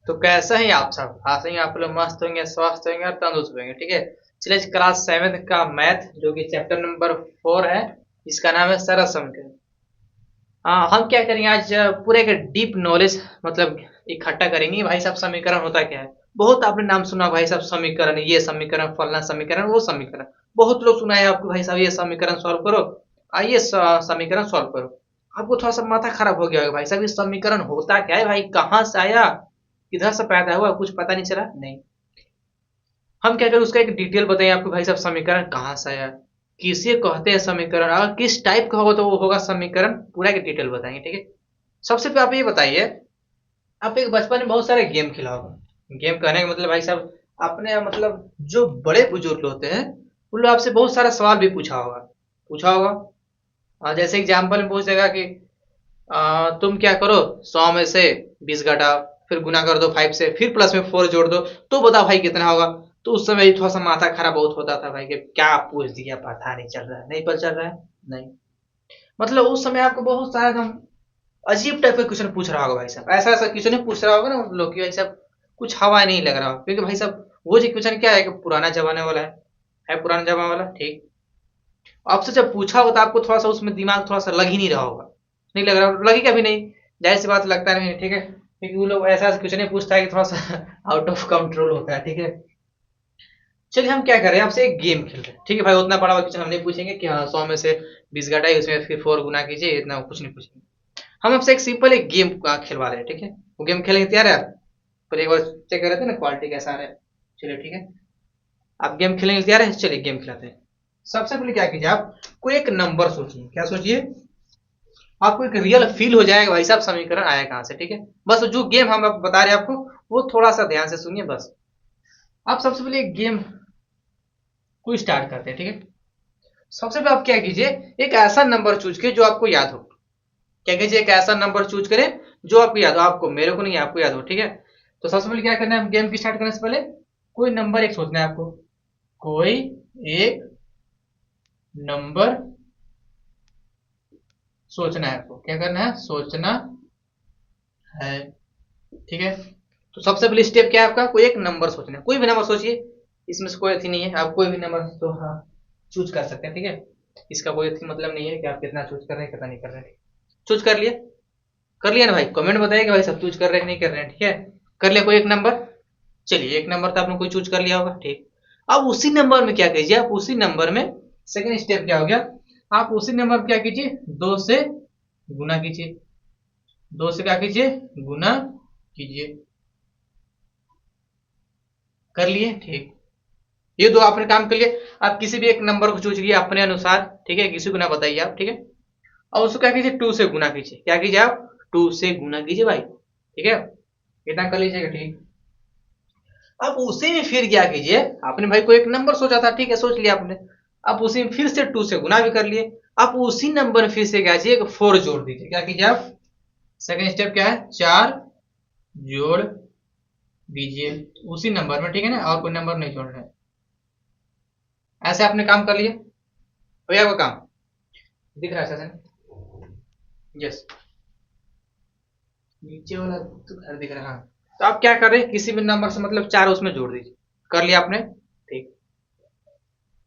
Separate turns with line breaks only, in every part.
तो कैसे हैं आप सब? आशा ही आप लोग मस्त होंगे, स्वस्थ होंगे और तंदुरुस्त होंगे। ठीक है, चलिए क्लास 7 का मैथ जो कि चैप्टर नंबर 4 है, इसका नाम है सरल समीकरण। हाँ, हम क्या करेंगे आज पूरे एक डीप नॉलेज मतलब इकट्ठा करेंगे भाई साहब। समीकरण होता क्या है? बहुत आपने नाम सुना भाई साहब, समीकरण, ये समीकरण, फलना समीकरण, वो समीकरण। बहुत लोग सुना है आपको भाई साहब, ये समीकरण सॉल्व करो, आइए समीकरण सॉल्व करो। आपको थोड़ा सा माथा खराब हो गया होगा भाई साहब, ये समीकरण होता क्या है भाई, कहाँ से आया, किधर से पैदा हुआ, कुछ पता नहीं चला। नहीं, हम क्या करें उसका एक डिटेल बताइए आपको भाई साहब, समीकरण कहाँ से आया, किसे कहते हैं समीकरण, और किस टाइप का होगा तो वो होगा समीकरण, पूरा एक डिटेल बताएंगे। ठीक है, सबसे पहले आप ये बताइए, आप एक बचपन में बहुत सारे गेम खेला होगा। गेम कहने का मतलब भाई साहब, अपने मतलब जो बड़े बुजुर्ग होते हैं उन लोग आपसे बहुत सारा सवाल भी पूछा होगा। जैसे एग्जाम्पल में पूछ देगा कि तुम क्या करो, 100 में से 20 घटाओ, फिर गुना कर दो 5 से, फिर प्लस में 4 जोड़ दो, तो बताओ भाई कितना होगा। तो उस समय थोड़ा सा माथा खराब बहुत होता था भाई कि क्या पूछ दिया, पता नहीं चल रहा है, नहीं पता चल रहा है। नहीं, मतलब उस समय आपको बहुत सारा एकदम अजीब टाइप का क्वेश्चन पूछ रहा होगा भाई साहब, ऐसा ऐसा क्वेश्चन पूछ रहा होगा ना उन लोग की भाई साहब, कुछ हवा नहीं लग रहा हो, क्योंकि भाई साहब वो जो क्वेश्चन क्या है कि पुराना जमाने वाला है पुराना जमाने वाला। ठीक, आपसे जब पूछा होगा तो आपको थोड़ा सा उसमें दिमाग थोड़ा सा लग ही नहीं रहा होगा, नहीं लग रहा, लगेगा भी नहीं, जाहिर सी बात लगता नहीं है। ठीक है, क्योंकि वो लोग ऐसा क्वेश्चन नहीं पूछता है कि थोड़ा सा आउट ऑफ कंट्रोल होता है। ठीक है, चलिए हम क्या कर रहे हैं, आपसे एक गेम खेल रहे हैं। ठीक है भाई, उतना बड़ा क्वेश्चन हम नहीं पूछेंगे कि हाँ 100 में से 20 घटाइए, उसमें फिर 4 गुना कीजिए, इतना कुछ नहीं पूछेंगे। हम आपसे एक सिंपल एक गेम खिलवा रहे हैं। ठीक है, वो गेम खेलने तैयार है आप? पर एक बार चेक कर रहे थे ना क्वालिटी कैसा आ रहा है। चलिए ठीक है, आप गेम खेलने के लिए तैयार है, चलिए गेम खिलाते हैं। सबसे पहले क्या कीजिए, आप कोई एक नंबर सोचिए। क्या सोचिए? आपको एक रियल फील हो जाएगा भाई साहब समीकरण आया कहाँ से। ठीक है, बस जो गेम हम बता रहे हैं आपको, वो थोड़ा सा ध्यान से सुनिए बस। आप सबसे पहले एक गेम को स्टार्ट करते हैं। ठीक है, सबसे पहले आप क्या कीजिए, एक ऐसा नंबर चूज कीजिए जो आपको याद हो। क्या कीजिए, एक ऐसा नंबर चूज करें जो आपको याद हो, आपको, मेरे को नहीं, आपको याद हो। ठीक है, तो सबसे पहले क्या करना है, गेम की स्टार्ट करने से पहले कोई नंबर एक सोचना है आपको। कोई एक नंबर सोचना है आपको, क्या करना है, सोचना है। ठीक है, तो सबसे पहले स्टेप क्या है आपका, कोई एक नंबर सोचना है, कोई भी नंबर सोचिए, इसमें से कोई अथी नहीं है, आप कोई भी नंबर तो हाँ चूज कर सकते हैं। ठीक है, इसका कोई अथी मतलब नहीं है कि आप कितना चूज कर रहे हैं कितना नहीं कर रहे हैं। चूज कर लिया ना भाई, कमेंट बताइए कि भाई सब चूज कर रहे हैं कि नहीं कर रहे हैं। ठीक है, कर लिया कोई एक नंबर, चलिए एक नंबर तो आपने कोई चूज कर लिया होगा। ठीक, अब उसी नंबर में क्या कीजिए, आप उसी नंबर में सेकंड स्टेप क्या हो गया, आप उसी नंबर में क्या कीजिए, 2 से गुना कीजिए। 2 से क्या कीजिए, गुना कीजिए। कर लिए? ठीक, ये दो आपने काम कर लिए। आप किसी भी एक नंबर को चूज कीजिए अपने अनुसार। ठीक है, किसी को ना बताइए आप। ठीक है, और उसको क्या कीजिए, 2 से गुना कीजिए। क्या कीजिए आप, 2 से गुना कीजिए भाई। ठीक है, इतना कर लीजिएगा। ठीक, अब उसी में फिर क्या कीजिए, आपने भाई को एक नंबर सोचा था, ठीक है सोच लिया आपने, आप उसी में फिर से 2 से गुना भी कर लिए। आप उसी नंबर में फिर से क्या कीजिए, एक 4 जोड़ दीजिए। क्या कीजिए आप, सेकंड स्टेप क्या है, 4 जोड़ दीजिए उसी नंबर में। ठीक है ना, और कोई नंबर नहीं जोड़ रहे हैं। ऐसे आपने काम कर लिया, हो गया वो काम, दिख रहा है ऐसा? यस, नीचे वाला तो घर दिख रहा है। हाँ, तो आप क्या कर रहे हैं, किसी भी नंबर से मतलब 4 उसमें जोड़ दीजिए। कर लिया आपने? ठीक,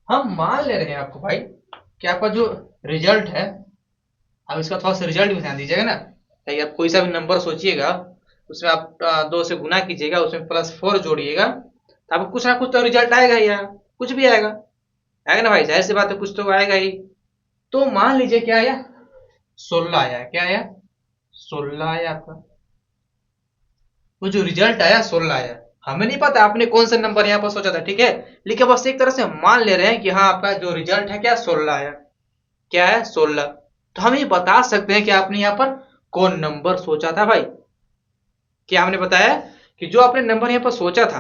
हम मान ले रहे हैं आपको भाई कि आपका जो रिजल्ट है, अब इसका थोड़ा सा रिजल्ट भी ध्यान दीजिएगा ना, ताकि आप कोई सा भी नंबर सोचिएगा उसमें आप 2 से गुना कीजिएगा, उसमें +4 जोड़िएगा, तो आपको कुछ ना कुछ तो रिजल्ट आएगा ही यार, कुछ भी आएगा, आएगा ना भाई, जाहिर सी बात है कुछ तो आएगा ही। तो मान लीजिए क्या आया, 16 आया। क्या आया, 16 आया आपका, वो जो रिजल्ट आया 16 आया। हमें नहीं पता आपने कौन सा नंबर यहाँ पर सोचा था। ठीक है, लेकिन बस एक तरह से मान ले रहे हैं कि हाँ आपका जो रिजल्ट है क्या, 16 आया। क्या है, 16। तो हम ये बता सकते हैं कि आपने यहाँ पर कौन नंबर सोचा था भाई। क्या हमने बताया कि जो आपने नंबर यहाँ पर सोचा था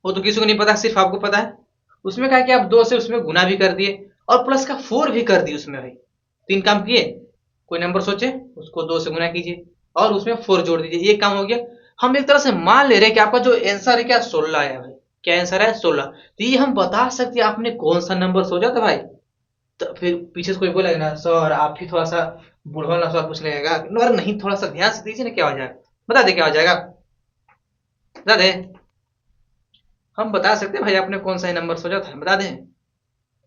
वो तो किसी को नहीं पता, सिर्फ आपको पता है। उसमें क्या किया, आप 2 से उसमें गुना भी कर दिए और प्लस का 4 भी कर दिए उसमें भाई। 3 काम किए, कोई नंबर सोचे उसको 2 से गुना कीजिए और उसमें 4 जोड़ दीजिए, ये काम हो गया। हम एक तरह से मान ले रहे हैं कि आपका जो आंसर है क्या, 16 आया भाई। क्या आंसर है, 16। तो ये हम बता सकते हैं आपने कौन सा नंबर सोचा था भाई। तो फिर पीछे से कोई बोलेगा ना, सर आप ही थोड़ा सा बुढ़वा ना सवाल पूछ लगेगा, अरे नहीं थोड़ा सा ध्यान से दीजिए ना, क्या हो जाएगा, बता दे क्या हो जाएगा। बता दें? हम बता सकते हैं भाई आपने कौन सा नंबर सोचा था, बता दें?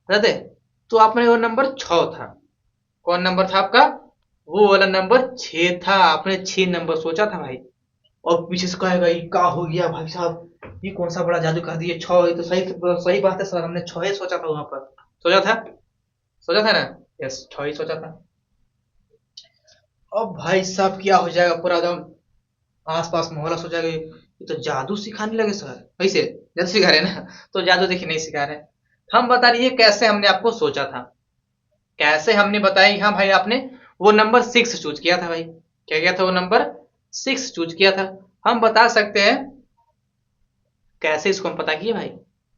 बता दें? तो आपने वो नंबर 6 था। कौन नंबर था आपका? वो वाला नंबर 6 था, आपने 6 नंबर सोचा था भाई। और पीछे से कहेगा ये क्या हो गया भाई साहब, ये कौन सा बड़ा जादू कर दिए, 6 ये तो सही बात है सर, हमने 6 ही सोचा था वहां पर। सोचा था? सोचा था ना? यस, 6 ही सोचा था। अब भाई साहब क्या हो जाएगा, पूरा एकदम आसपास मोहल्ला सोचा कि ये तो जादू सिखाने लगे सर। वैसे जादू सिखा रहे हैं ना, तो जादू देखिए नहीं सिखा रहे हैं। हम बता रही है कैसे हमने आपको सोचा था, कैसे हमने बताया। हाँ भाई, आपने वो नंबर 6 चूज किया था भाई। क्या किया था? वो नंबर 6 चूज किया था। हम बता सकते हैं कैसे इसको हम पता किए भाई।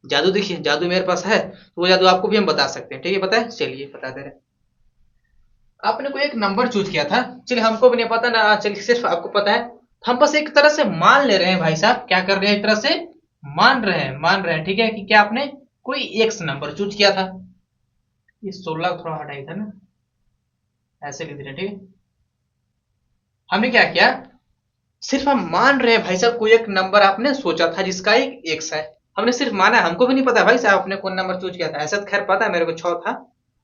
जादू देखिए, जादू मेरे पास है, तो वो जादू आपको भी हम बता सकते हैं। ठीक है, पता है? चलिए बता दे रहे हैं। आपने कोई एक नंबर चूज किया था, चलिए हमको भी नहीं पता ना, चलिए सिर्फ आपको पता है। हम बस एक तरह से मान ले रहे हैं भाई साहब, क्या कर रहे हैं, एक तरह से मान रहे हैं, ठीक है, कि क्या आपने कोई एक्स नंबर चूज किया था। ये 16 थोड़ा हटाई था ना, ऐसे लिख रहे हैं, ठीक है। हमने क्या किया, सिर्फ हम मान रहे हैं भाई साहब, कोई एक नंबर आपने सोचा था जिसका एक एक्स है। हमने सिर्फ माना है, हमको भी नहीं पता भाई साहब आपने कौन नंबर चूज किया था। ऐसा तो खैर पता है मेरे को 6 था,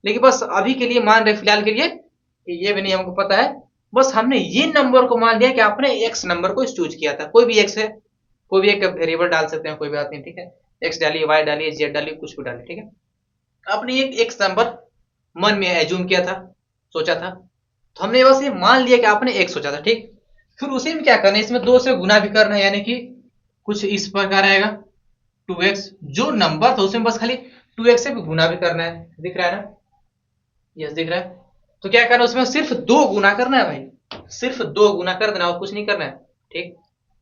लेकिन बस अभी के लिए मान रहे, फिलहाल के लिए कि ये भी नहीं हमको पता है। बस हमने ये नंबर को मान लिया कि आपने एक्स नंबर को चूज किया था। कोई भी एक्स है, कोई भी एक वेरिएबल डाल सकते हैं, कोई बात नहीं, ठीक है। एक्स डालिए, वाई डालिए, जेड डालिए, कुछ भी डालिए, ठीक है। आपने एक एक्स नंबर मन में एज्यूम किया था, सोचा था, तो हमने बस ये मान लिया कि आपने एक सोचा था, ठीक। फिर उसी में क्या करना है, इसमें 2 से गुना भी करना है, यानी कि कुछ इस प्रकार आएगा 2x। जो नंबर था उसमें बस खाली 2x से भी गुना भी करना है, दिख रहा है ना? यस, दिख रहा है। तो क्या करना है, उसमें सिर्फ 2 गुना करना है भाई, सिर्फ 2 गुना कर देना और कुछ नहीं करना है, ठीक।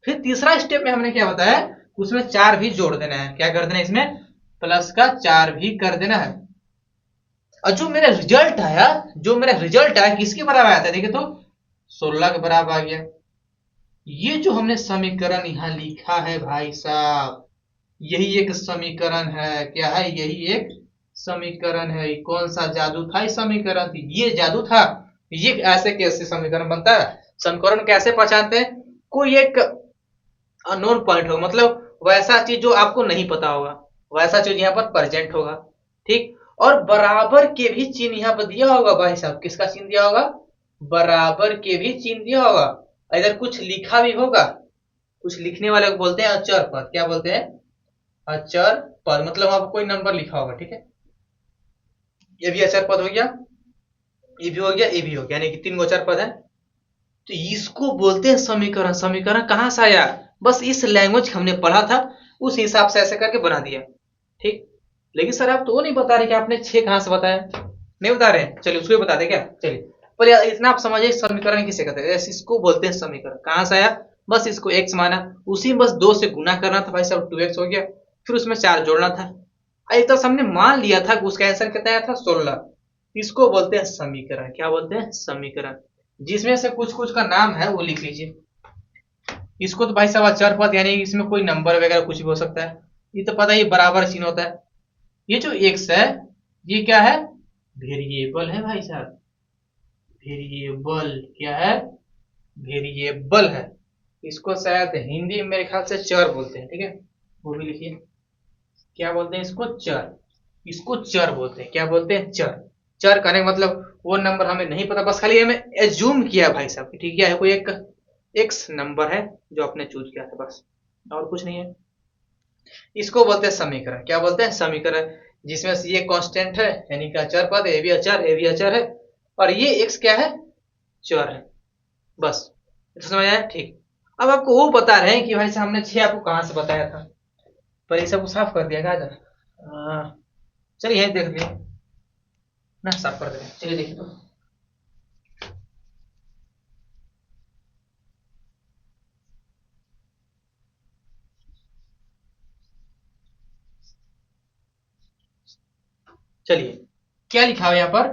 फिर तीसरा स्टेप में हमने क्या बताया, उसमें 4 भी जोड़ देना है। क्या कर देना है इसमें? प्लस का 4 भी कर देना है। और जो मेरा रिजल्ट आया किसके बराबर आया था, देखिए तो 16 के बराबर आ गया। ये जो हमने समीकरण यहाँ लिखा है भाई साहब, यही एक समीकरण है। क्या है? यही एक समीकरण है। कौन सा जादू था? इस समीकरण थी, ये जादू था। ये ऐसे कैसे समीकरण बनता है? समीकरण कैसे पहचानते हैं? कोई एक अननोन पॉइंट होगा, मतलब वैसा चीज जो आपको नहीं पता होगा, वैसा चीज यहाँ पर प्रेजेंट होगा, ठीक। और बराबर के भी चिन्ह यहाँ पर दिया होगा भाई साहब। किसका चिन्ह दिया होगा? बराबर के भी चिन्ह दिया होगा। इधर कुछ लिखा भी होगा। कुछ लिखने वाले को बोलते हैं अचर पद। क्या बोलते हैं? अचर पद। मतलब वहां पर कोई नंबर लिखा होगा, ठीक है। ये भी अचर पद हो गया, ये भी हो गया, ये भी हो गया, यानी कि 3 गो अचर पद है। तो इसको बोलते हैं समीकरण। समीकरण कहाँ से आया? बस इस लैंग्वेज हमने पढ़ा था, उस हिसाब से ऐसे करके बना दिया, ठीक। लेकिन सर आप तो वो नहीं बता रहे कि आपने 6 कहाँ से बताया, नहीं बता रहे हैं। चलिए उसको भी बता दें क्या? चलिए पर यार इतना आप समझिए, समीकरण किसे कहते हैं, इसको बोलते हैं समीकरण। कहाँ से आया? बस इसको एक्स माना, उसी में बस 2 से गुना करना था भाई साहब, 2x हो गया। फिर उसमें 4 जोड़ना था। एक तो हमने मान लिया था कि उसका आंसर कितना आया था, 16। इसको बोलते हैं समीकरण। क्या बोलते हैं? समीकरण। जिसमें से कुछ कुछ का नाम है वो लिख लीजिए। इसको तो भाई साहब अचर पद, यानी इसमें कोई नंबर वगैरह कुछ भी हो सकता है। ये तो पता ही बराबर चिन्ह होता है। ये जो एक्स है, ये क्या है? वेरिएबल है भाई साहब। वेरिएबल क्या है? वेरिएबल है। इसको शायद हिंदी में मेरे ख्याल से चर बोलते हैं, ठीक है। वो भी लिखिए, क्या बोलते हैं इसको? चर। इसको चर बोलते हैं। क्या बोलते हैं? चर। चर करने का मतलब वो नंबर हमें नहीं पता, बस खाली हमें एज्यूम किया भाई साहब, ठीक है, कोई एक एक्स नंबर है जो आपने चूज किया था, बस और कुछ नहीं है। इसको बोलते हैं समीकरण। क्या बोलते हैं? समीकरण। जिसमें से ये कांस्टेंट है, यानी कि अचर पद, ए भी अचर, ए भी अचर है, और ये एक्स क्या है? चर है, बस। तो समझ आया? ठीक। अब आपको वो बता रहे हैं कि भाई साहब हमने 6 आपको कहाँ से बताया था, पर ये सब साफ कर दिया क्या? चलिए देख लिया ना, साफ कर दे, चलिए देखिए तो। चलिए क्या लिखा हुआ है यहाँ पर,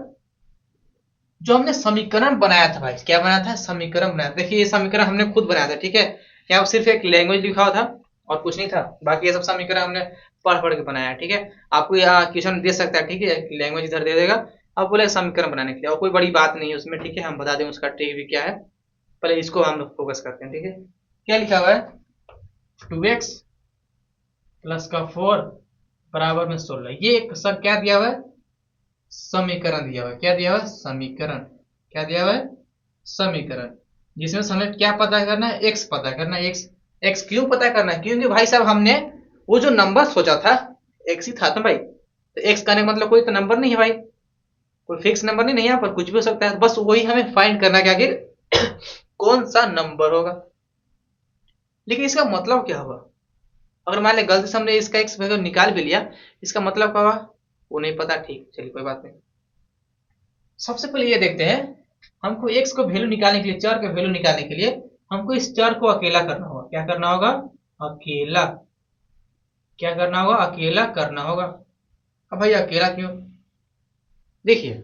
जो हमने समीकरण बनाया था भाई, क्या बनाया था? समीकरण बनाया था। देखिए ये समीकरण हमने खुद बनाया था, ठीक है। यहाँ पर सिर्फ एक लैंग्वेज लिखा हुआ था और कुछ नहीं था, बाकी ये सब समीकरण हमने पढ़ पढ़ के बनाया है, ठीक है। आपको यहाँ क्वेश्चन दे सकता है, ठीक है, लैंग्वेज इधर दे देगा, आप बोले समीकरण बनाने के लिए, और कोई बड़ी बात नहीं है उसमें, ठीक है। हम बता दें उसका ट्रिक भी क्या है, पहले इसको हम लोग फोकस करते हैं, ठीक है। क्या लिखा हुआ है? 2x प्लस का 4 बराबर में 16। ये एक सब क्या दिया हुआ है, समीकरण दिया हुआ है। क्या दिया हुआ है, समीकरण। क्या दिया हुआ है, समीकरण, जिसमें हमें क्या पता करना है, x पता करना है। x क्यों पता करना है, क्योंकि भाई साहब हमने वो जो नंबर सोचा था x ही था ना भाई। तो x का मतलब कोई तो नंबर नहीं है भाई, कोई फिक्स नंबर नहीं है, यहाँ पर कुछ भी हो सकता है। बस वही हमें फाइंड करना है कि आखिर कौन सा नंबर होगा। लेकिन इसका मतलब क्या हुआ, अगर मान लिया गलती से हमने इसका एक्स वैल्यू निकाल भी लिया, इसका मतलब क्या हुआ वो नहीं पता। ठीक, चलिए कोई बात नहीं। सबसे पहले ये देखते हैं, हमको एक्स को वैल्यू निकालने के लिए, चर का वैल्यू निकालने के लिए हमको इस चर को अकेला करना होगा। क्या करना होगा, अकेला। क्या करना होगा, अकेला करना होगा। अब भाई अकेला क्यों, देखिए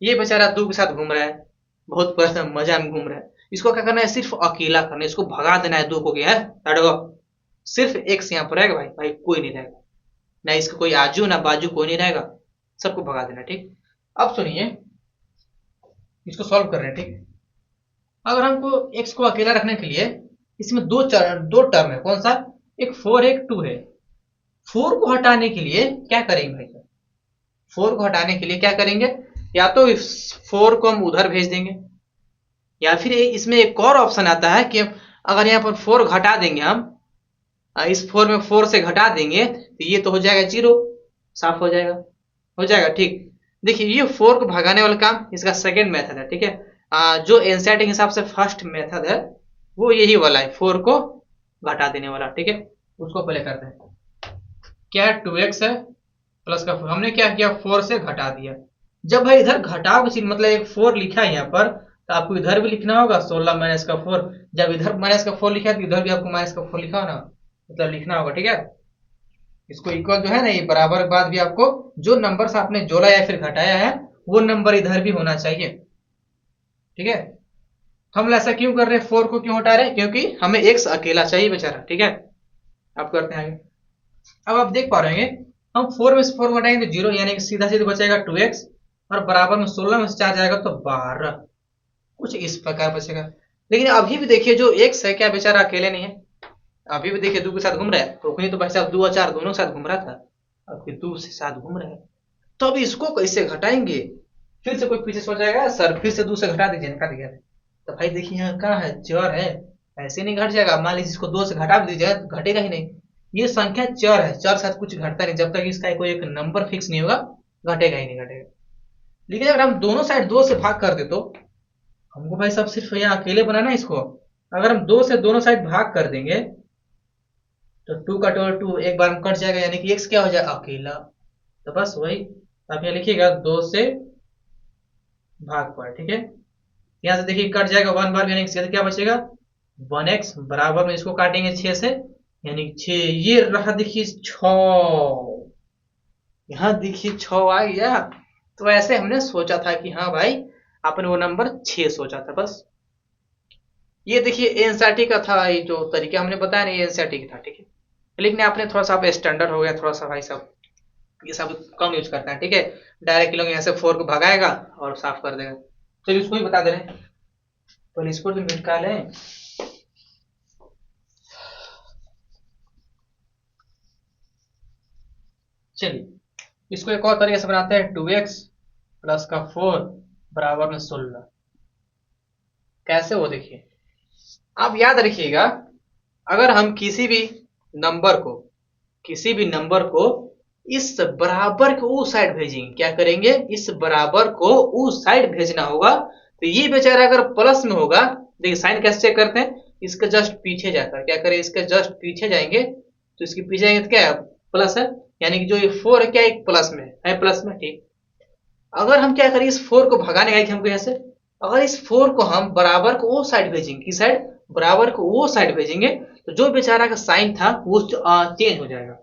ये बेचारा दो के साथ घूम रहा है, बहुत पैसा मजा में घूम रहा है। इसको क्या करना है, सिर्फ अकेला करना है, इसको भगा देना है दो को। क्या है, सिर्फ एक्स यहाँ पर रहेगा भाई, भाई कोई नहीं रहेगा, ना इसका कोई आजू ना बाजू, कोई नहीं रहेगा, सबको भगा देना। ठीक, अब सुनिए, इसको सॉल्व कर रहे हैं। ठीक, अगर हमको x को अकेला रखने के लिए इसमें दो टर्म है, कौन सा, एक 4 एक 2 है। 4 को हटाने के लिए क्या करेंगे भाई साहब, 4 को हटाने के लिए क्या करेंगे, या तो इस 4 को हम उधर भेज देंगे, या फिर इसमें एक और ऑप्शन आता है कि अगर यहाँ पर 4 घटा देंगे हम, इस 4 में 4 से घटा देंगे तो ये तो हो जाएगा 0, साफ हो जाएगा, हो जाएगा। ठीक, देखिए ये 4 को भगाने वाला काम इसका सेकंड मेथड है। ठीक है, जो एनसीईआरटी के हिसाब से फर्स्ट मेथड है वो यही वाला है, 4 को घटा देने वाला। ठीक है, उसको पहले करते हैं। क्या है, 2x है प्लस का 4, हमने क्या किया, 4 से घटा दिया। जब भाई इधर घटाव का मतलब एक 4 लिखा है यहाँ पर, तो आपको इधर भी लिखना होगा 16 माइनस का 4। जब इधर माइनस का 4 लिखा है तो इधर भी आपको माइनस का 4 लिखा हो ना, मतलब लिखना होगा। ठीक है, इसको इक्वल जो है ना, ये बराबर के बाद भी आपको जो नंबर से आपने जोड़ा या फिर घटाया है वो नंबर इधर भी होना चाहिए। ठीक है, हम ऐसा क्यों कर रहे हैं, 4 को क्यों हटा रहे हैं, क्योंकि हमें एक्स अकेला चाहिए बेचारा। ठीक है, अब करते हैं आगे। अब आप देख पा रहे हैं, हम 4 में से 4 घटाएंगे तो 0, यानी कि सीधा सीधा बचेगा 2x, और बराबर में 16 में से 4 जाएगा तो 12, कुछ इस प्रकार बचेगा। लेकिन अभी भी देखिए जो x है क्या बेचारा अकेले नहीं है, अभी भी देखिए 2 के साथ घूम रहा है। तो तो भाई साहब 2 और 4 दोनों के साथ घूम रहा था, अब फिर 2 से साथ घूम रहा है, तो अब इसको कैसे घटाएंगे। फिर से कोई पीछे सो जाएगा, सर फिर से 2 से घटा दीजिए, घटा दिया। तो भाई देखिए यहाँ क्या है, चर है, ऐसे नहीं घट जाएगा। मान लीजिए इसको 2 से घटा भी दीजिएगा तो घटेगा ही नहीं। ये संख्या चर है, चर साथ कुछ घटता नहीं, जब तक इसका कोई एक नंबर फिक्स नहीं होगा घटेगा ही नहीं, घटेगा। लेकिन अगर हम दोनों साइड 2 से भाग कर दे तो हमको भाई साहब सिर्फ यहाँ अकेले बनाना है इसको। अगर हम 2 से दोनों साइड भाग कर देंगे तो 2 का 2 एक बार में कट जाएगा, यानी कि x क्या हो जाएगा, अकेला। तो बस वही आप यहाँ लिखिएगा 2 से भाग पर। ठीक है, यहाँ से देखिए कट जाएगा 1 बार, यानी कि क्या बचेगा 1x, बराबर में इसको काटेंगे 6 से, यानी 6, ये रहा देखिए 6, यहाँ देखिए 6 आ गया। तो ऐसे हमने सोचा था कि हाँ भाई आपने वो नंबर 6 सोचा था। बस ये देखिए एनसीईआरटी का था, ये जो तरीका हमने बताया ना, ये एनसीईआरटी का था। ठीक है, लेकिन आपने थोड़ा सा स्टैंडर्ड हो गया, थोड़ा सा भाई साहब ये सब कम यूज करता है। ठीक है, डायरेक्ट लोग यहाँ से 4 को भगाएगा और साफ कर देगा। चलिए इसको ही बता दे रहे हैं, पहले इसको तो निकालें। चलिए इसको एक और तरीके से बनाते हैं, 2x प्लस का 4 बराबर में 16। कैसे वो देखिए, आप याद रखिएगा, अगर हम किसी भी नंबर को इस बराबर को उस साइड भेजेंगे, क्या करेंगे, इस बराबर को उस साइड भेजना होगा। तो ये बेचारा अगर प्लस में होगा, देखिए साइन कैसे चेक करते हैं, इसके जस्ट पीछे जाकर क्या करें, इसके जस्ट पीछे जाएंगे, तो इसके पीछे जाएंगे तो क्या है, प्लस है, यानी कि जो ये 4 है क्या एक प्लस में है, प्लस में। ठीक, अगर हम क्या करें, इस 4 को भगाने गए थे हमको यहाँ से, अगर इस 4 को हम बराबर को वो साइड भेजेंगे, किस साइड, बराबर को वो साइड भेजेंगे, तो जो बेचारा का साइन था वो चेंज हो जाएगा।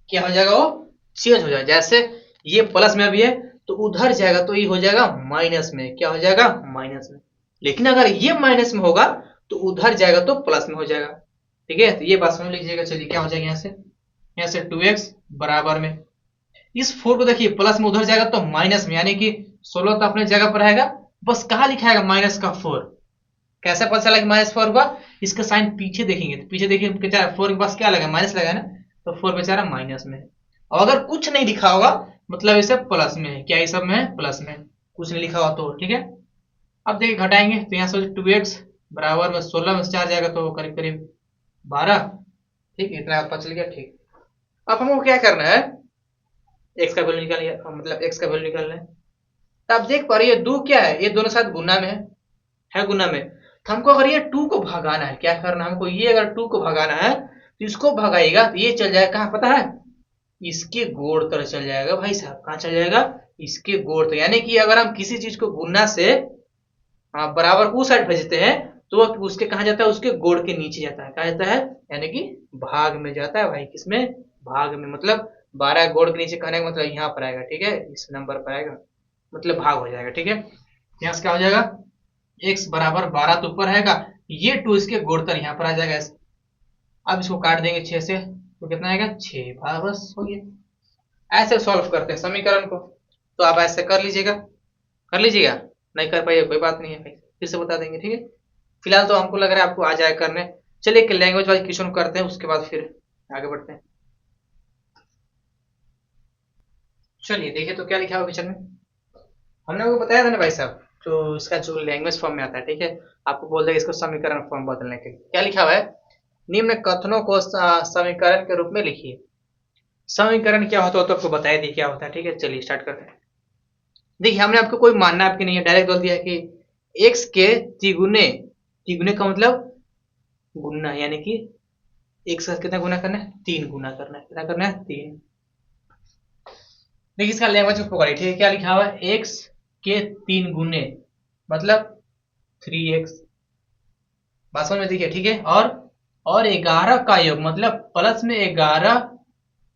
क्या हो जाएगा, वो चेंज हो जाएगा। जैसे ये प्लस में भी है तो उधर जाएगा तो ये हो जाएगा माइनस में, क्या हो जाएगा, माइनस में। लेकिन अगर ये माइनस में होगा तो उधर जाएगा तो प्लस में हो जाएगा। ठीक है, तो ये बात समझ लीजिएगा। चलिए क्या हो जाएगा, यहाँ से 2x बराबर में इस 4 को देखिए प्लस में उधर जाएगा तो माइनस में, यानी कि 16 तो अपने जगह पर रहेगा, बस कहाँ लिखाएगा, माइनस का 4। कैसे पता चला कि -4 हुआ? इसका साइन पीछे देखेंगे तो पीछे देखिए बेचारा 4 के पास क्या लगा, माइनस लगा ना, तो 4 बेचारा माइनस में है। और अगर कुछ नहीं लिखा होगा मतलब इसे प्लस में है। क्या ये सब में है? प्लस में। कुछ नहीं लिखा हुआ तो ठीक है। अब देखिए घटाएंगे तो यहाँ से 2x बराबर में 16 में से 4 जाएगा तो करीब करीब 12। ठीक, इतना पता चल गया। ठीक, अब हमको क्या करना है, x का वैल्यू निकालिए, मतलब x का वैल्यू निकालना है। तो आप देख पा रहे ये 2 क्या है, ये दोनों साथ गुना में है गुना में। तो हमको अगर ये 2 को भगाना है, क्या करना है हमको, ये अगर 2 को भगाना है तो इसको भगाएगा तो ये चल जाएगा कहाँ पता है, इसके गोड़ तरफ चल जाएगा भाई साहब। कहाँ चल जाएगा? इसके गोड़ तरफ। यानी कि अगर हम किसी चीज को गुना से बराबर उस साइड भेजते हैं तो वो उसके कहा जाता है, उसके गोड़ के नीचे जाता है। कहा जाता है यानी कि भाग में जाता है भाई। किसमें? भाग में। मतलब 12 गोड़ के नीचे कहने का मतलब यहाँ पर आएगा। ठीक है, इस नंबर पर आएगा, मतलब भाग हो जाएगा। ठीक है, यहाँ से क्या हो जाएगा, x बराबर 12 तो ऊपर आएगा, ये 2 इसके गोड़ तर यहाँ पर आ जाएगा। अब इसको काट देंगे 6 से तो कितना आएगा, 6। बस हो गया। ऐसे सॉल्व करते हैं समीकरण को। तो आप ऐसे कर लीजिएगा, कर लीजिएगा। नहीं कर पाइए कोई बात नहीं है, फिर से बता देंगे। ठीक है, फिलहाल तो हमको लग रहा है आपको आ जाए करने। चलिए एक लैंग्वेज वाइज क्वेश्चन करते हैं, उसके बाद फिर आगे बढ़ते हैं। चलिए देखिए तो क्या लिखा हुआ क्वेश्चन में। हमने आपको बताया था ना भाई साहब, तो इसका जो लैंग्वेज फॉर्म में आता है, ठीक है, आपको बोल देगा इसको समीकरण फॉर्म बदलने के लिए। क्या लिखा हुआ है, निम्न कथनों को समीकरण के रूप में लिखिए। समीकरण क्या होता है तो आपको बताया दी क्या होता है। ठीक है, चलिए स्टार्ट करते हैं। देखिए हमने आपको कोई मानना आपकी नहीं है, डायरेक्ट बोल दिया है कि x के तिगुने, तिगुने का मतलब गुना, यानी कि x का कितना गुना करना है, 3 गुना करना है। कितना करना है, 3। देखिए इसका लैंग्वेज को पकड़िए। ठीक है, क्या लिखा हुआ है, x के 3 गुने मतलब 3x। बात समझ में देखिए। ठीक है, और 11 का योग मतलब प्लस में 11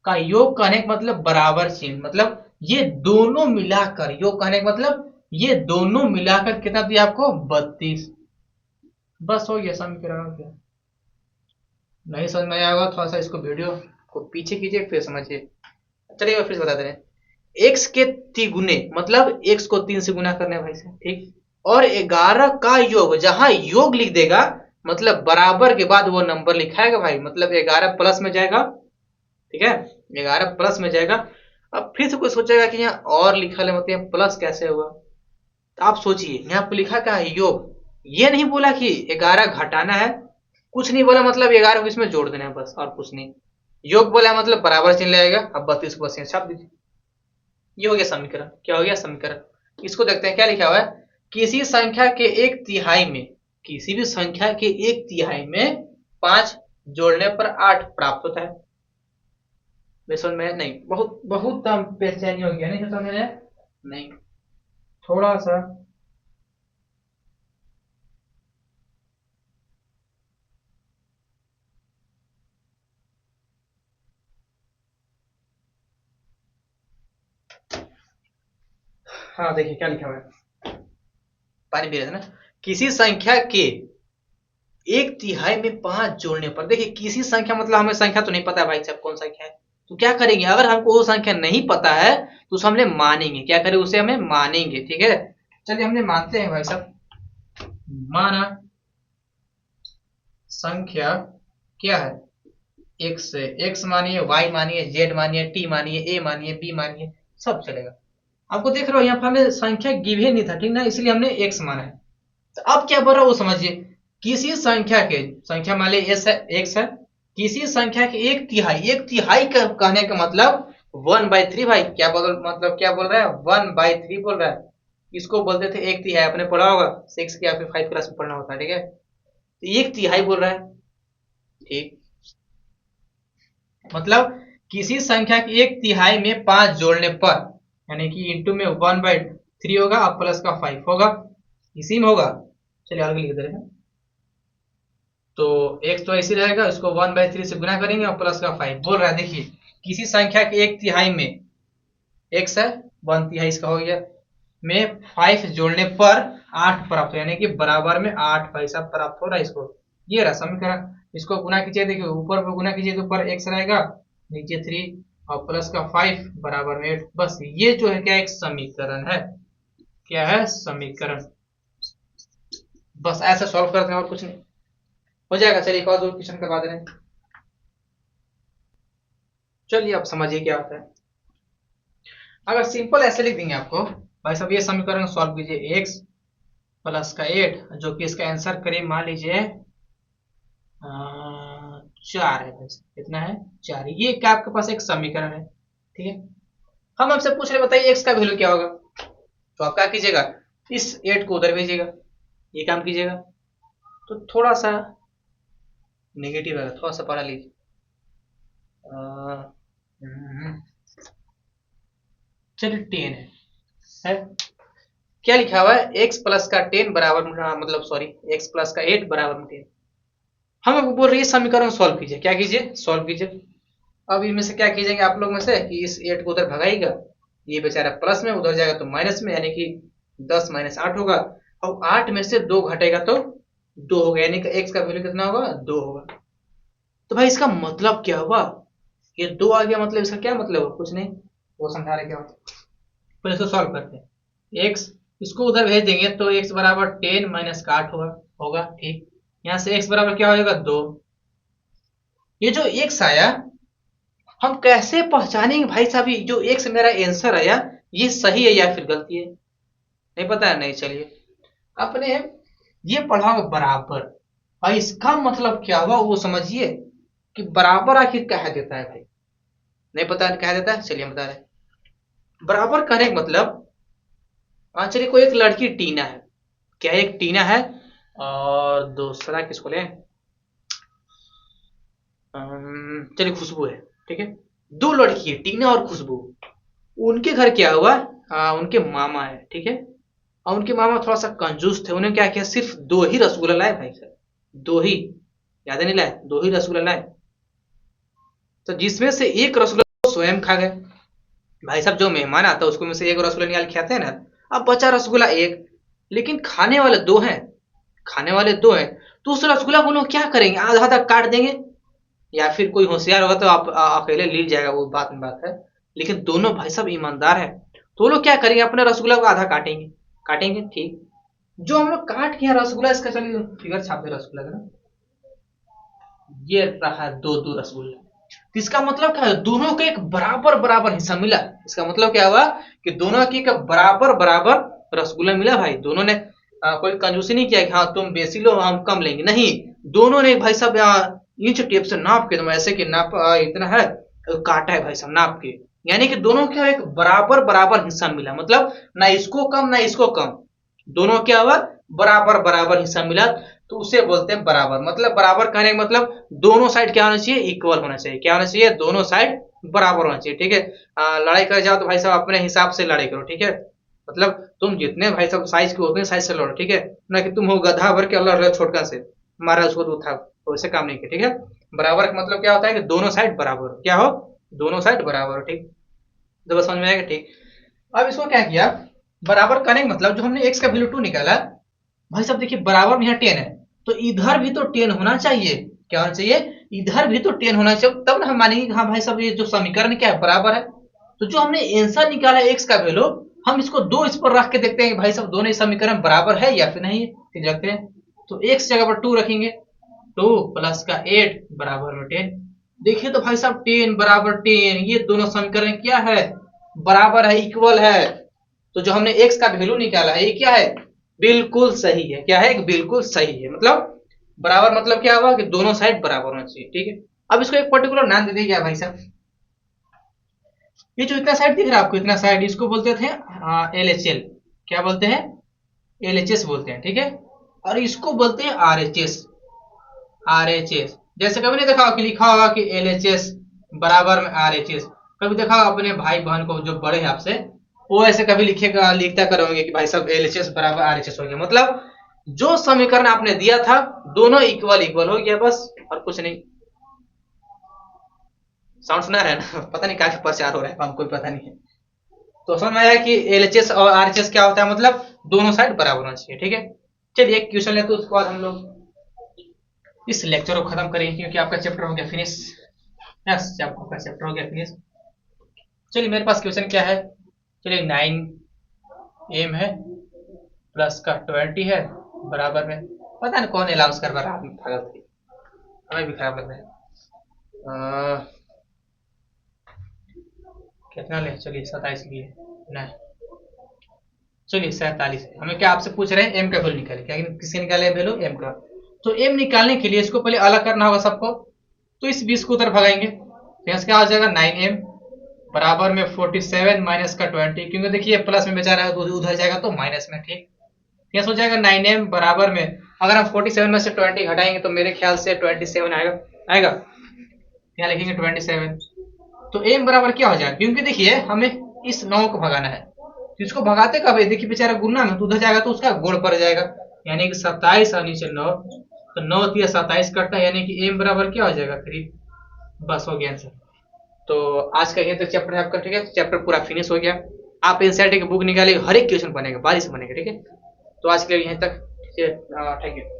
का योग करने का मतलब बराबर चिन्ह, मतलब ये दोनों मिलाकर, योग करने का मतलब ये दोनों मिलाकर कितना दिया आपको, 32। बस हो गया समीकरण। क्या नहीं समझ में आया होगा, थोड़ा सा इसको वीडियो को पीछे कीजिए फिर समझिए। चलिए फिर से बता दे रहे हैं, एक्स के तिगुने मतलब एक्स को 3 से गुना करने भाई से। ठीक, और 11 का योग, जहां योग लिख देगा मतलब बराबर के बाद वो नंबर लिखाएगा भाई, मतलब 11 प्लस में जाएगा। ठीक है, 11 प्लस में जाएगा। अब फिर से कोई सोचेगा कि यहाँ और लिखा है मतलब प्लस कैसे हुआ, तो आप सोचिए यहाँ पर लिखा क्या है, योग। ये नहीं बोला कि 11 घटाना है, कुछ नहीं बोला, मतलब 11 को इसमें जोड़ देना है बस, और कुछ नहीं। योग बोला मतलब बराबर चिन्ह लगेगा। अब 32 को बस छाप दीजिए। ये हो गया समीकरण। क्या हो गया, समीकरण। इसको देखते हैं क्या लिखा हुआ है, किसी संख्या के 1/3 में, किसी भी संख्या के 1/3 में 5 जोड़ने पर 8 प्राप्त होता है। समझ में नहीं, बहुत बहुत बेचैनी हो गया, नहीं समझ में नहीं, थोड़ा सा। हाँ देखिए क्या लिखा हुआ है, पानी पी रहे थे ना। किसी संख्या के 1/3 में 5 जोड़ने पर, देखिए किसी संख्या मतलब हमें संख्या तो नहीं पता है भाई साहब कौन संख्या है, तो क्या करेंगे, अगर हमको वो संख्या नहीं पता है तो उसे हमने मानेंगे। क्या करें, उसे हमें मानेंगे। ठीक है, चलिए हमने मानते हैं भाई साहब। माना संख्या क्या है, एक्स है। एक्स मानिए, वाई मानिए, जेड मानिए, टी मानिए, ए मानिए, बी मानिए, सब चलेगा। आपको देख रहे हो यहाँ पर हमें संख्या गिव ही नहीं था, ठीक ना, इसलिए हमने एक्स माना है। तो अब क्या बोल रहा है वो समझिए, किसी संख्या के, संख्या मान ली एस है, एक्स है, किसी संख्या के 1/3, 1/3 कहने का मतलब 1/3 भाई। क्या बोल, मतलब क्या बोल रहा है, 1/3 बोल रहा है। इसको बोलते थे 1/3, आपने पढ़ा होगा 6 या फिर 5 क्लास में पढ़ना होता है। ठीक है, तो 1/3 बोल रहा है। ठीक, मतलब किसी संख्या के 1/3 में 5 जोड़ने पर, यानी कि इंटू में 1/3 होगा और प्लस का 5 होगा, इसी में होगा। चलिए आगे लिख दे रहे हैं। तो x तो ऐसे रहेगा, इसको 1/3 से गुना करेंगे और प्लस का 5 बोल रहा है। देखिए किसी संख्या के 1/3 में, x है 1/3 इसका हो गया, में 5 जोड़ने पर 8 प्राप्त, यानी कि बराबर में 8 पैसा प्राप्त हो रहा है इसको। ये रहा समीकरण। इसको गुना कीजिए, देखिए ऊपर में गुना कीजिए तो ऊपर x रहेगा, नीचे 3 और प्लस का 5 बराबर में 8। बस ये जो है क्या, एक समीकरण है। क्या है, समीकरण। बस ऐसे सॉल्व करते हैं और कुछ नहीं, हो जाएगा। चलिए एक और दो क्वेश्चन करवा दे रहे हैं। चलिए अब समझिए क्या होता है। अगर सिंपल ऐसे लिख देंगे आपको, भाई साहब ये समीकरण सॉल्व कीजिए, एक्स प्लस का 8 जो कि इसका आंसर करीब मान लीजिए 4 है। भाई साहब कितना है? 4। ये क्या आपके पास एक समीकरण है, ठीक है। हम आपसे पूछ रहे बताइए एक्स का वैल्यू क्या होगा, तो आप क्या कीजिएगा, इस 8 को उधर भेजिएगा, ये काम कीजिएगा। तो थोड़ा सा नेगेटिव है, थोड़ा सा पढ़ा लीजिए। चलिए 10 है क्या लिखा हुआ है, एक्स प्लस का 10 बराबर मतलब सॉरी एक्स प्लस का 8 बराबर 10। हम आपको बोल रहे हैं समीकरण सॉल्व कीजिए, क्या कीजिए, सॉल्व कीजिए। अब इनमें से क्या कीजिएंगे आप लोग में से कि इस 8 को उधर भगाइएगा, ये बेचारा प्लस में उधर जाएगा तो माइनस में, यानी कि 10 माइनस 8 होगा। अब 8 में से 2 घटेगा तो 2 होगा, यानी कि एक्स का वैल्यू कितना होगा, 2 होगा। तो भाई इसका मतलब क्या हुआ, ये 2 आ गया, मतलब इसका क्या मतलब हुआ, कुछ नहीं, वो समझा रहे क्या होता है। पहले इसको सॉल्व करते हैं। एक्स इसको उधर भेज देंगे तो एक्स बराबर 10 माइनस का 8 होगा, होगा ठीक। यहाँ से एक्स बराबर क्या हो जाएगा, 2। ये जो एक्स आया, हम कैसे पहचानेंगे भाई साहब ये जो एक्स मेरा आंसर आया ये सही है या फिर गलती है, नहीं पता है। नहीं, चलिए आपने ये पढ़ा होगा बराबर, भाई इसका मतलब क्या हुआ वो समझिए कि बराबर आखिर क्या देता है भाई, नहीं पता क्या देता है, चलिए हम बता रहे हैं। बराबर कहने का मतलब, चलिए कोई एक लड़की टीना है, क्या एक टीना है और दूसरा किसको ले, चलिए खुशबू है, ठीक है। दो लड़की है, टीना और खुशबू। उनके घर क्या हुआ, उनके मामा है, ठीक है। और उनके मामा थोड़ा सा कंजूस थे, उन्हें क्या किया, सिर्फ 2 ही रसगुल्ला लाए भाई साहब, 2 ही, ज्यादा नहीं लाए, 2 ही रसगुल्ला लाए। तो जिसमें से एक रसगुल्ला वो स्वयं खा गए। भाई साहब जो मेहमान आता है उसको में से एक रसगुल्ला निकाल के खाते हैं ना, अब बचा रसगुल्ला एक, लेकिन खाने वाले 2 हैं, खाने वाले 2 हैं। तो उस रसगुल्ला को लोग क्या करेंगे, आधा आधा काट देंगे, या फिर कोई होशियार होगा तो आप अकेले ले जाएगा, वो बात में बात है। लेकिन दोनों भाई साहब ईमानदार है, तो वो लोग क्या करेंगे, अपने रसगुल्ला को आधा काटेंगे, काटेंगे ठीक। जो हम लोग काट के रसगुल्ला, इसका चलिए फिगर छाप दे रसगुल्ला का ना, ये रहा 2 रसगुल्ला। तो इसका मतलब क्या है, दोनों को एक बराबर बराबर हिस्सा मिला। इसका मतलब क्या हुआ कि दोनों की एक बराबर बराबर रसगुल्ला मिला भाई। दोनों ने कोई कंजूसी नहीं किया कि हाँ तुम बेसी लो हम कम लेंगे, नहीं। दोनों ने भाई साहब इंच टेप से नाप के, तुम ऐसे कि नाप इतना है, काटा है भाई साहब नाप के, यानी कि दोनों का एक बराबर बराबर हिस्सा मिला, मतलब ना इसको कम ना इसको कम, दोनों क्या हुआ, बराबर बराबर हिस्सा मिला। तो उसे बोलते हैं बराबर। मतलब बराबर कहने का मतलब दोनों साइड क्या होना चाहिए, इक्वल होना चाहिए। क्या होना चाहिए, दोनों साइड बराबर होना चाहिए, ठीक है। लड़ाई कर जाओ तो भाई साहब अपने हिसाब से लड़ाई करो, ठीक है। मतलब तुम जितने भाई साहब साइज के उतने साइज से लड़ो, ठीक है, ना कि तुम हो गधा भर के लड़ रहे हो छोटका से, मारा उसको तो था, तो वैसे काम नहीं किया, ठीक है। बराबर का मतलब क्या होता है कि दोनों साइड बराबर हो, क्या हो, दोनों साइड बराबर हो, ठीक। तो बस समझ में आएगा, ठीक। अब इसको क्या किया, बराबर करने का मतलब जो हमने एक्स का वैल्यू 2 निकाला, भाई साहब देखिए बराबर में यहाँ 10 है, तो इधर भी तो 10 होना चाहिए। क्या होना चाहिए, इधर भी तो 10 होना चाहिए, तब ना हम मानेंगे कि हाँ भाई साहब ये जो समीकरण क्या है, बराबर है। तो जो हमने आंसर निकाला एक्स का वैल्यू, हम इसको 2 इस पर रख के देखते हैं कि भाई साहब दोनों समीकरण बराबर है या फिर नहीं है, फिर रखते हैं। तो एक्स जगह पर 2 रखेंगे, 2 प्लस का 8 बराबर 10। देखिए तो भाई साहब 10 बराबर 10, ये दोनों समीकरण क्या है, बराबर है, इक्वल है। तो जो हमने एक्स का वैल्यू निकाला है ये क्या है, बिल्कुल सही है। क्या है, बिल्कुल सही है। मतलब बराबर मतलब क्या हुआ कि दोनों साइड बराबर होना चाहिए, ठीक है। अब इसको एक पर्टिकुलर नाम दे दीजिए भाई साहब। ये जो इतना साइड दिख रहा है आपको, इतना साइड, इसको बोलते थे LHL। क्या बोलते हैं, LHS बोलते हैं, ठीक है। और इसको बोलते हैं RHS, RHS। जैसे कभी नहीं देखा कि लिखा होगा कि LHS बराबर में RHS, कभी देखा होगा अपने भाई बहन को जो बड़े हैं आपसे, वो ऐसे कभी लिखेगा, लिखता करोगे कि भाई साहब LHS बराबर RHS हो गया, मतलब जो समीकरण आपने दिया था दोनों इक्वल इक्वल हो गया, बस और कुछ नहीं। साउंड सुना रहे ना पता नहीं काफी प्रचार हो रहा है, हमको पता नहीं है। तो समझ में आया कि LHS और RHS क्या होता है, मतलब दोनों साइड बराबर होना चाहिए, ठीक है। चलिए एक क्वेश्चन लेते उसके बाद हम लोग इस लेक्चर को खत्म करेंगे, क्योंकि आपका चैप्टर हो गया फिनिश। यस, आपका चैप्टर हो गया फिनिश। चलिए मेरे पास क्वेश्चन क्या है, चलिए 9m है, प्लस का 20 है, बराबर में, पता नहीं कौन अलाउंस कर रहा है, आदमी पागल थी, हमें भी खराब लग रहा है। कितना ले, चलिए 27 लिए, नहीं चलिए 47 है। हमें क्या आपसे पूछ रहे हैं, एम का वैल्यू निकाले, क्या किसके निकाले वैल्यू, एम का। तो एम निकालने के लिए इसको पहले अलग करना होगा सबको, तो इस 20 को उधर भगाएंगे, तो यहाँ से क्या हो जाएगा 9m बराबर में 47 माइनस का 20, क्योंकि देखिए प्लस में बेचा रहा है तो उधर जाएगा तो माइनस में, ठीक। यहाँ से हो जाएगा 9m बराबर में, अगर हम 47 में से 20 घटाएंगे तो मेरे ख्याल से 27 आएगा, आएगा, यहाँ लिखेंगे 27। तो एम बराबर क्या हो जाएगा, क्योंकि देखिए हमें इस 9 को भगाना है, तो इसको भगाते कब है, देखिए बेचारा गुना में तो उधर जाएगा तो उसका गुण पड़ जाएगा, यानी कि 27 और नीचे 9, तो 9 3 27 कटता है, यानी कि एम बराबर क्या हो जाएगा 3। बस हो गया आंसर। तो आज का यहीं तक चैप्टर है आपका, ठीक है, चैप्टर पूरा फिनिश हो गया। आप एनसीईआरटी की बुक निकालिए, हर एक क्वेश्चन बनेगा, बारिश बनेगा, ठीक है। तो आज के लिए यहीं तक, थैंक यू।